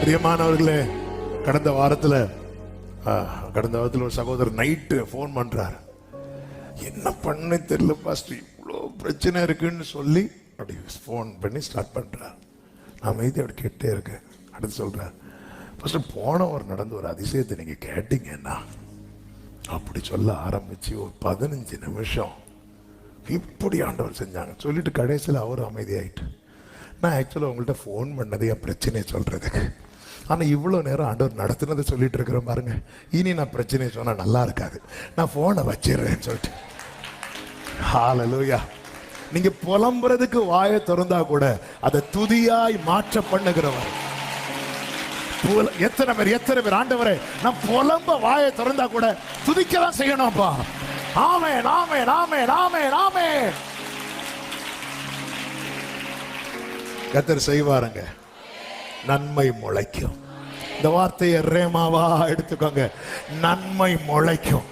பிரியமானவர்களே, கடந்த வாரத்தில் ஒரு சகோதரர் நைட்டு ஃபோன் பண்றாரு. என்ன பண்ண தெரியல பாஸ்டர், இவ்வளோ பிரச்சனை இருக்குன்னு சொல்லி அப்படி ஃபோன் பண்ணி ஸ்டார்ட் பண்றார். நான் அமைதி அப்படி கேட்டே இருக்கேன். அடுத்து சொல்றார், பாஸ்டர் போனவர் நடந்து ஒரு அதிசயத்தை நீங்க கேட்டீங்கன்னா அப்படி சொல்ல ஆரம்பிச்சு ஒரு 15 நிமிஷம் இப்படி ஆண்டவர் செஞ்சாங்க. சொல்லிட்டு கடைசியில் அவர் அமைதியாயிட்டு. நான் ஆக்சுவலாக உங்கள்கிட்ட ஃபோன் பண்ணது என் பிரச்சனையை சொல்றதுக்கு. ஆனால் இவ்வளோ நேரம் ஆண்டவர் நடத்துனதை சொல்லிட்டு இருக்கிறேன் பாருங்க. இனி நான் பிரச்சனையை சொன்னால் நல்லா இருக்காது, நான் ஃபோனை வச்சிடுறேன்னு சொல்லிட்டு. ஹல்லேலூயா. நீங்க புலம்புறதுக்கு வாயை திறந்தா கூட அதை துதியாய் மாற்ற பண்ணுகிறவர். எத்தனை பேர் ஆண்டவரே நான் புலம்ப வாயை திறந்தா கூட துதிக்கலாம் செய்யணும்ப்பா. ஆமென் ஆமென் ஆமென் ஆமென் ஆமென். கர்த்தர் செய்வாருங்க. நன்மை முளைக்கும். இந்த வார்த்தையை ரேமாவா எடுத்துக்கோங்க. நன்மை முளைக்கும்.